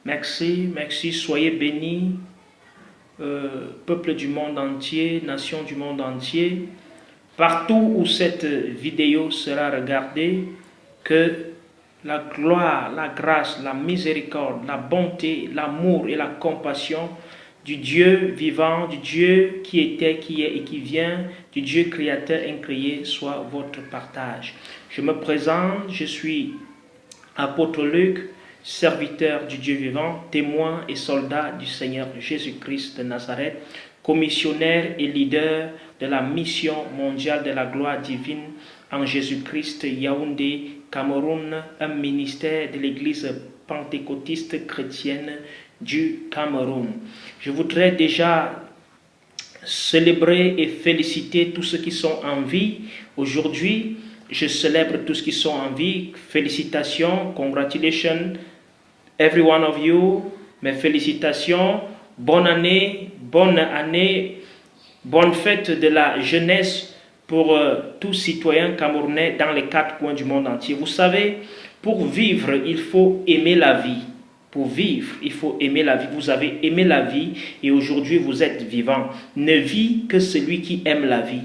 Merci, merci, soyez bénis, peuple du monde entier, nation du monde entier. Partout où cette vidéo sera regardée, que la gloire, la grâce, la miséricorde, la bonté, l'amour et la compassion du Dieu vivant, du Dieu qui était, qui est et qui vient, du Dieu créateur incréé, soit votre partage. Je me présente, je suis apôtre Luc, serviteur du Dieu vivant, témoin et soldat du Seigneur Jésus-Christ de Nazareth, commissionnaire et leader de la mission mondiale de la gloire divine en Jésus-Christ, Yaoundé, Cameroun, un ministère de l'Église pentecôtiste chrétienne du Cameroun. Je voudrais déjà célébrer et féliciter tous ceux qui sont en vie. Aujourd'hui, je célèbre tous ceux qui sont en vie. Félicitations, congratulations, every one of you. Mes félicitations, bonne année, bonne fête de la jeunesse pour tous citoyens camerounais dans les 4 coins du monde entier. Vous savez, pour vivre, il faut aimer la vie. Pour vivre, il faut aimer la vie. Vous avez aimé la vie et aujourd'hui vous êtes vivant. Ne vit que celui qui aime la vie.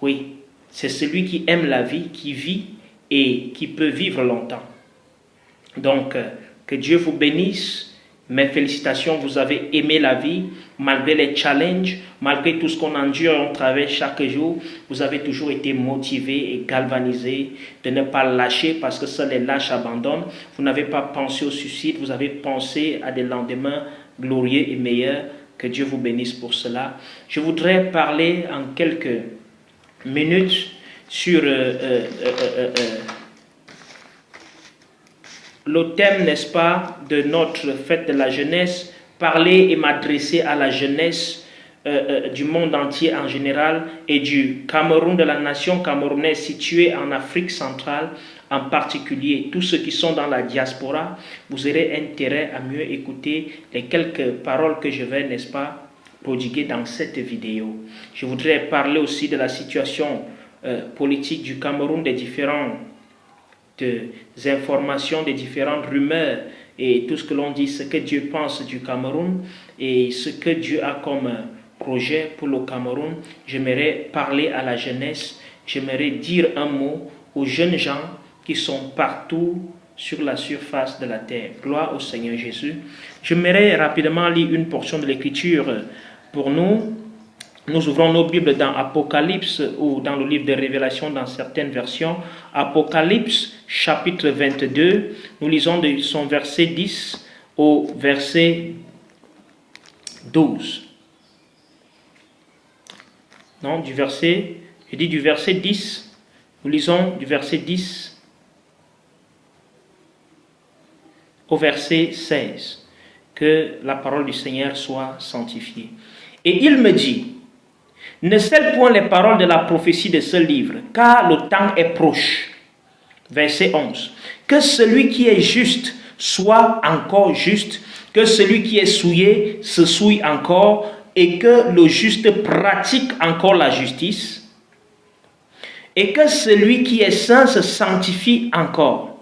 Oui, c'est celui qui aime la vie, qui vit et qui peut vivre longtemps. Donc, que Dieu vous bénisse. Mes félicitations, vous avez aimé la vie, malgré les challenges, malgré tout ce qu'on endure, on travaille chaque jour, vous avez toujours été motivé et galvanisé de ne pas lâcher parce que seuls les lâches abandonnent. Vous n'avez pas pensé au suicide, vous avez pensé à des lendemains glorieux et meilleurs. Que Dieu vous bénisse pour cela. Je voudrais parler en quelques minutes sur le thème, n'est-ce pas, de notre fête de la jeunesse, parler et m'adresser à la jeunesse du monde entier en général et du Cameroun, de la nation camerounaise située en Afrique centrale en particulier. Tous ceux qui sont dans la diaspora, vous aurez intérêt à mieux écouter les quelques paroles que je vais, n'est-ce pas, prodiguer dans cette vidéo. Je voudrais parler aussi de la situation politique du Cameroun, des différentes informations, des différentes rumeurs et tout ce que l'on dit, ce que Dieu pense du Cameroun et ce que Dieu a comme projet pour le Cameroun. J'aimerais parler à la jeunesse, j'aimerais dire un mot aux jeunes gens qui sont partout sur la surface de la terre. Gloire au Seigneur Jésus. J'aimerais rapidement lire une portion de l'Écriture pour nous. Nous ouvrons nos Bibles dans Apocalypse ou dans le livre de Révélation dans certaines versions. Apocalypse chapitre 22, nous lisons de son verset 10 au verset 12. Non, du verset 10, nous lisons du verset 10 au verset 16. Que la parole du Seigneur soit sanctifiée. Et il me dit: ne scelle point les paroles de la prophétie de ce livre, car le temps est proche. Verset 11. Que celui qui est juste soit encore juste, que celui qui est souillé se souille encore, et que le juste pratique encore la justice, et que celui qui est saint se sanctifie encore.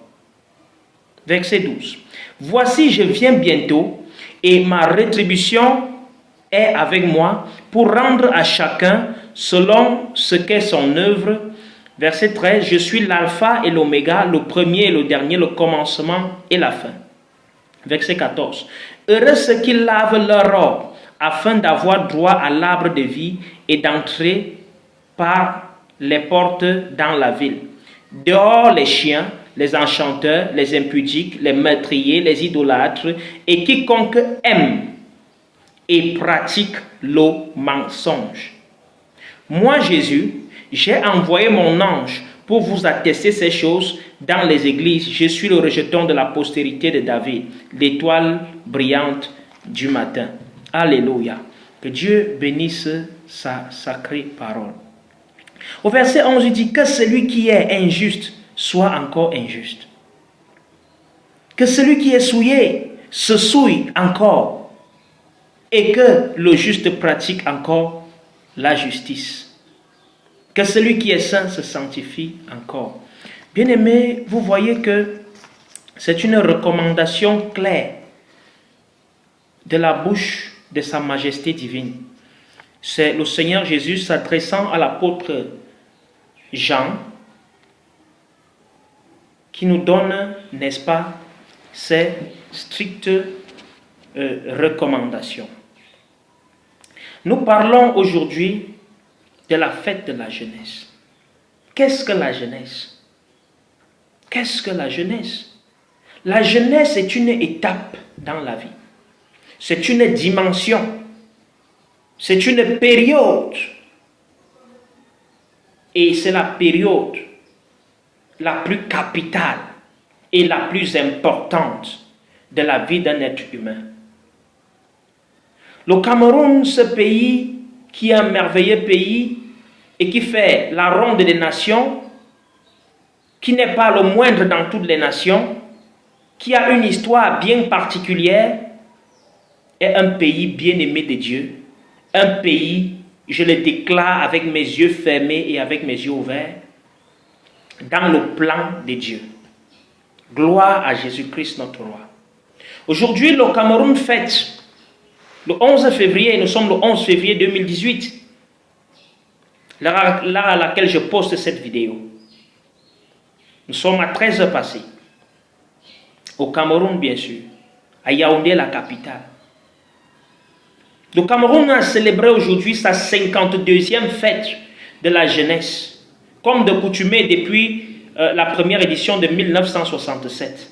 Verset 12. Voici, je viens bientôt, et ma rétribution est avec moi pour rendre à chacun selon ce qu'est son œuvre. Verset 13, je suis l'alpha et l'oméga, le premier et le dernier, le commencement et la fin. Verset 14, heureux ceux qui lavent leur robe afin d'avoir droit à l'arbre de vie et d'entrer par les portes dans la ville. Dehors les chiens, les enchanteurs, les impudiques, les meurtriers, les idolâtres et quiconque aime et pratique le mensonge. Moi, Jésus, j'ai envoyé mon ange pour vous attester ces choses dans les églises. Je suis le rejeton de la postérité de David, l'étoile brillante du matin. Alléluia. Que Dieu bénisse sa sacrée parole. Au verset 11, il dit que celui qui est injuste soit encore injuste. Que celui qui est souillé se souille encore. Et que le juste pratique encore la justice. Que celui qui est saint se sanctifie encore. Bien-aimés, vous voyez que c'est une recommandation claire de la bouche de Sa Majesté divine. C'est le Seigneur Jésus s'adressant à l'apôtre Jean qui nous donne, n'est-ce pas, ces strictes recommandations. Nous parlons aujourd'hui de la fête de la jeunesse. Qu'est-ce que la jeunesse? Qu'est-ce que la jeunesse? La jeunesse est une étape dans la vie. C'est une dimension. C'est une période. Et c'est la période la plus capitale et la plus importante de la vie d'un être humain. Le Cameroun, ce pays qui est un merveilleux pays et qui fait la ronde des nations, qui n'est pas le moindre dans toutes les nations, qui a une histoire bien particulière, est un pays bien aimé de Dieu, un pays, je le déclare avec mes yeux fermés et avec mes yeux ouverts, dans le plan de Dieu. Gloire à Jésus-Christ notre roi. Aujourd'hui, le Cameroun fête le 11 février, nous sommes le 11 février 2018, l'heure à laquelle je poste cette vidéo. Nous sommes à 13 heures passées. Au Cameroun, bien sûr, à Yaoundé, la capitale. Le Cameroun a célébré aujourd'hui sa 52e fête de la jeunesse, comme de coutumé depuis la première édition de 1967.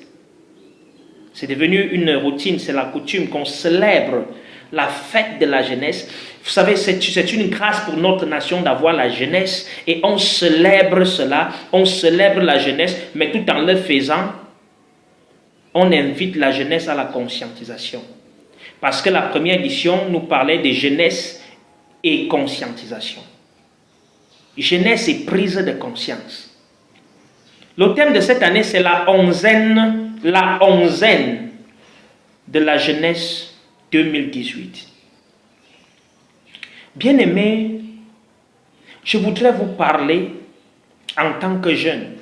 C'est devenu une routine, c'est la coutume qu'on célèbre la fête de la jeunesse. Vous savez, c'est une grâce pour notre nation d'avoir la jeunesse et on célèbre cela, on célèbre la jeunesse, mais tout en le faisant, on invite la jeunesse à la conscientisation. Parce que la première édition nous parlait de jeunesse et conscientisation. Jeunesse et prise de conscience. Le thème de cette année, c'est la onzaine de la jeunesse 2018. Bien-aimés, je voudrais vous parler en tant que jeune,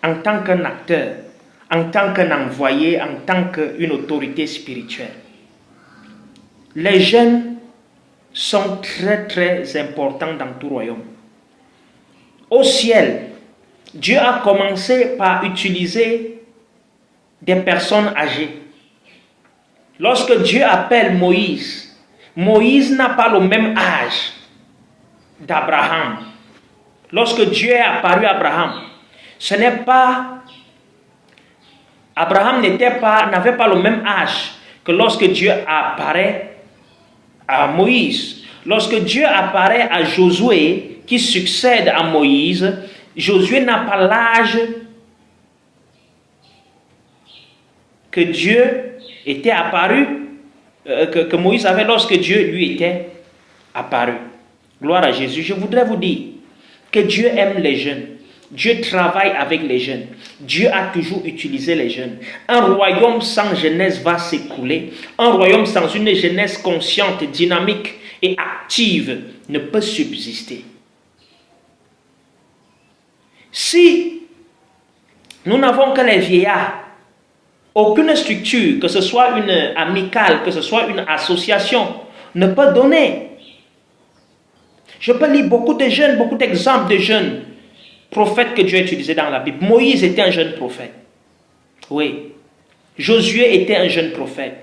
en tant qu'un acteur, en tant qu'un envoyé, en tant qu'une autorité spirituelle. Les jeunes sont très très importants dans tout royaume. Au ciel, Dieu a commencé par utiliser des personnes âgées. Lorsque Dieu appelle Moïse, Moïse n'a pas le même âge d'Abraham. Lorsque Dieu est apparu à Abraham, ce n'est pas... Abraham n'avait pas le même âge que lorsque Dieu apparaît à Moïse. Lorsque Dieu apparaît à Josué, qui succède à Moïse, Josué n'a pas l'âge que Dieu était apparu, que Moïse avait lorsque Dieu lui était apparu. Gloire à Jésus. Je voudrais vous dire que Dieu aime les jeunes. Dieu travaille avec les jeunes. Dieu a toujours utilisé les jeunes. Un royaume sans jeunesse va s'écrouler. Un royaume sans une jeunesse consciente, dynamique et active ne peut subsister. Si nous n'avons que les vieillards, aucune structure, que ce soit une amicale, que ce soit une association, ne peut donner. Je peux lire beaucoup de jeunes, beaucoup d'exemples de jeunes prophètes que Dieu a utilisés dans la Bible. Moïse était un jeune prophète. Oui. Josué était un jeune prophète.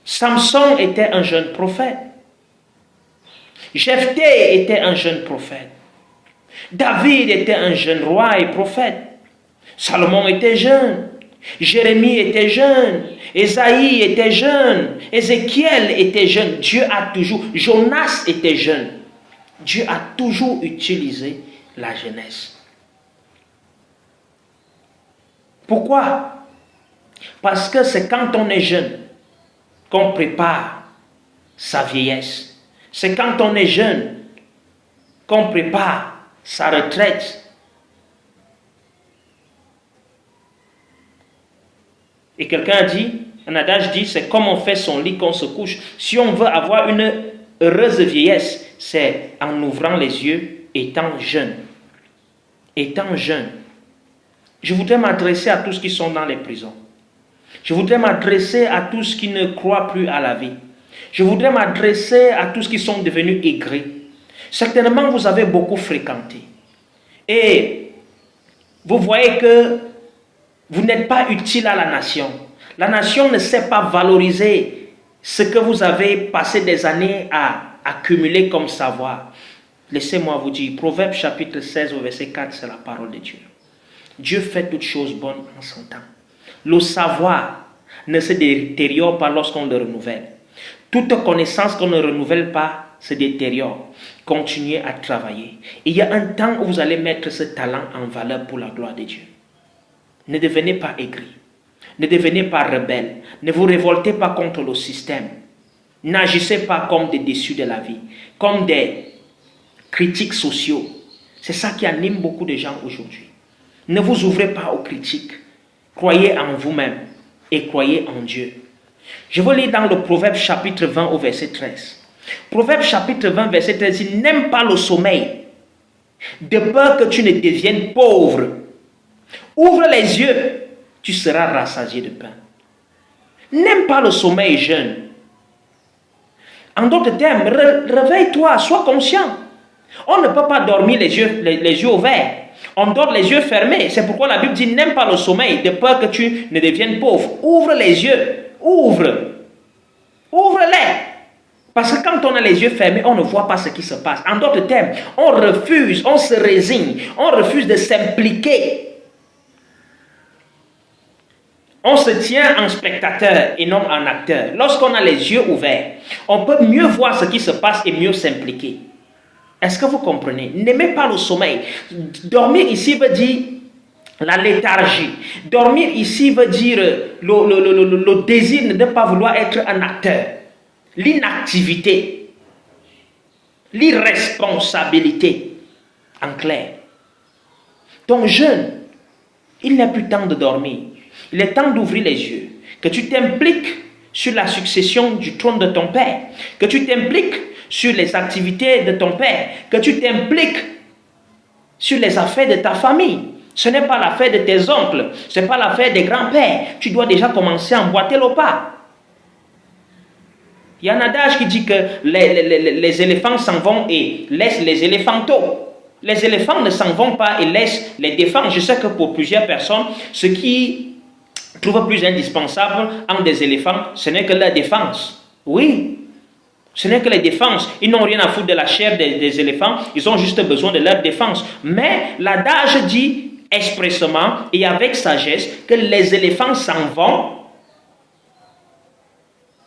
Samson était un jeune prophète. Jephthé était un jeune prophète. David était un jeune roi et prophète. Salomon était jeune. Jérémie était jeune. Ésaïe était jeune. Ézéchiel était jeune. Dieu a toujours... Jonas était jeune. Dieu a toujours utilisé la jeunesse. Pourquoi? Parce que c'est quand on est jeune qu'on prépare sa vieillesse. C'est quand on est jeune qu'on prépare sa retraite. Et quelqu'un a dit, un adage dit, c'est comme on fait son lit qu'on se couche. Si on veut avoir une heureuse vieillesse, c'est en ouvrant les yeux, étant jeune. Étant jeune. Je voudrais m'adresser à tous qui sont dans les prisons. Je voudrais m'adresser à tous qui ne croient plus à la vie. Je voudrais m'adresser à tous qui sont devenus aigris. Certainement, vous avez beaucoup fréquenté. Et vous voyez que vous n'êtes pas utile à la nation. La nation ne sait pas valoriser ce que vous avez passé des années à accumuler comme savoir. Laissez-moi vous dire, Proverbe chapitre 16 au verset 4, c'est la parole de Dieu. Dieu fait toutes choses bonnes en son temps. Le savoir ne se détériore pas lorsqu'on le renouvelle. Toute connaissance qu'on ne renouvelle pas se détériore. Continuez à travailler. Il y a un temps où vous allez mettre ce talent en valeur pour la gloire de Dieu. Ne devenez pas aigri. Ne devenez pas rebelle. Ne vous révoltez pas contre le système. N'agissez pas comme des déçus de la vie, comme des critiques sociaux. C'est ça qui anime beaucoup de gens aujourd'hui. Ne vous ouvrez pas aux critiques. Croyez en vous-même et croyez en Dieu. Je veux lire dans le Proverbe chapitre 20 au verset 13. Proverbe chapitre 20 verset 13 dit: n'aime pas le sommeil, de peur que tu ne deviennes pauvre. Ouvre les yeux, tu seras rassasié de pain. N'aime pas le sommeil, jeune. En d'autres termes, réveille-toi, sois conscient. On ne peut pas dormir les yeux ouverts. On dort les yeux fermés. C'est pourquoi la Bible dit: n'aime pas le sommeil, de peur que tu ne deviennes pauvre. Ouvre les yeux. Ouvre-les. Parce que quand on a les yeux fermés, on ne voit pas ce qui se passe. En d'autres termes, on refuse, on se résigne, on refuse de s'impliquer. On se tient en spectateur et non en acteur. Lorsqu'on a les yeux ouverts, on peut mieux voir ce qui se passe et mieux s'impliquer. Est-ce que vous comprenez? N'aimez pas le sommeil. Dormir ici veut dire la léthargie. Dormir ici veut dire le désir de ne pas vouloir être un acteur. L'inactivité. L'irresponsabilité. En clair. Donc jeune, il n'est plus temps de dormir. Il est temps d'ouvrir les yeux. Que tu t'impliques sur la succession du trône de ton père. Que tu t'impliques sur les activités de ton père. Que tu t'impliques sur les affaires de ta famille. Ce n'est pas l'affaire de tes oncles. Ce n'est pas l'affaire des grands-pères. Tu dois déjà commencer à emboîter le pas. Il y a un adage qui dit que les éléphants s'en vont et laissent les éléphantos. Les éléphants ne s'en vont pas et laissent les défendre. Je sais que pour plusieurs personnes, ce qui trouve plus indispensable en des éléphants, ce n'est que la défense. Oui, ce n'est que les défenses. Ils n'ont rien à foutre de la chair des éléphants. Ils ont juste besoin de leur défense. Mais l'adage dit expressément et avec sagesse que les éléphants s'en vont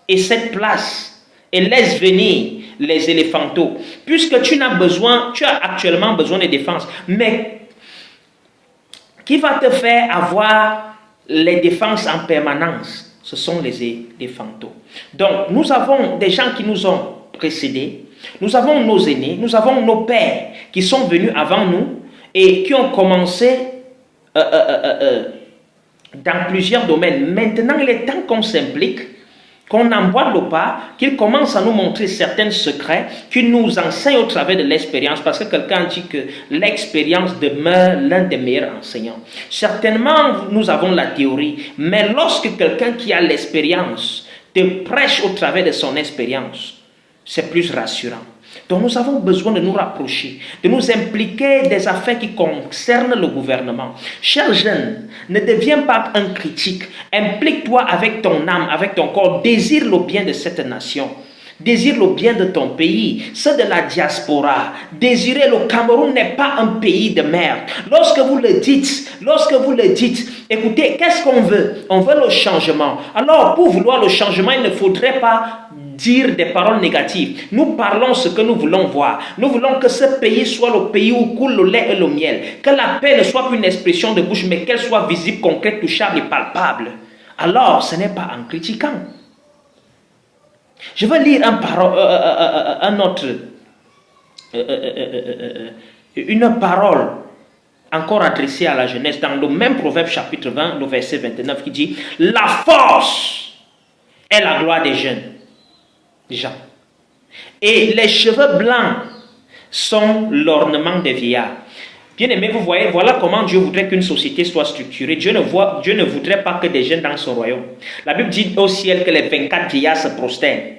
et cette place et laisse venir les éléphantos. Puisque tu as actuellement besoin de défense. Mais qui va te faire avoir les défenses en permanence? Ce sont les éléphantos. Donc, nous avons des gens qui nous ont précédés. Nous avons nos aînés. Nous avons nos pères qui sont venus avant nous et qui ont commencé dans plusieurs domaines. Maintenant, il est temps qu'on s'implique, qu'on emboîte le pas, qu'ils commencent à nous montrer certains secrets, qu'ils nous enseignent au travers de l'expérience, parce que quelqu'un dit que l'expérience demeure l'un des meilleurs enseignants. Certainement, nous avons la théorie, mais lorsque quelqu'un qui a l'expérience te prêche au travers de son expérience, c'est plus rassurant. Donc nous avons besoin de nous rapprocher, de nous impliquer des affaires qui concernent le gouvernement. Cher jeune, ne deviens pas un critique. Implique-toi avec ton âme, avec ton corps. Désire le bien de cette nation. Désire le bien de ton pays, ceux de la diaspora. Désirez, le Cameroun n'est pas un pays de merde. Lorsque vous le dites, écoutez, qu'est-ce qu'on veut? On veut le changement. Alors, pour vouloir le changement, il ne faudrait pas dire des paroles négatives. Nous parlons ce que nous voulons voir. Nous voulons que ce pays soit le pays où coule le lait et le miel. Que la paix ne soit plus une expression de bouche, mais qu'elle soit visible, concrète, touchable et palpable. Alors, ce n'est pas en critiquant. Je vais lire une parole encore adressée à la jeunesse dans le même Proverbe chapitre 20, le verset 29 qui dit: la force est la gloire des jeunes gens, et les cheveux blancs sont l'ornement des vieillards. Bien aimé, vous voyez, voilà comment Dieu voudrait qu'une société soit structurée. Dieu ne voudrait pas que des jeunes dans son royaume. La Bible dit au ciel que les 24 vieillards se prosternent.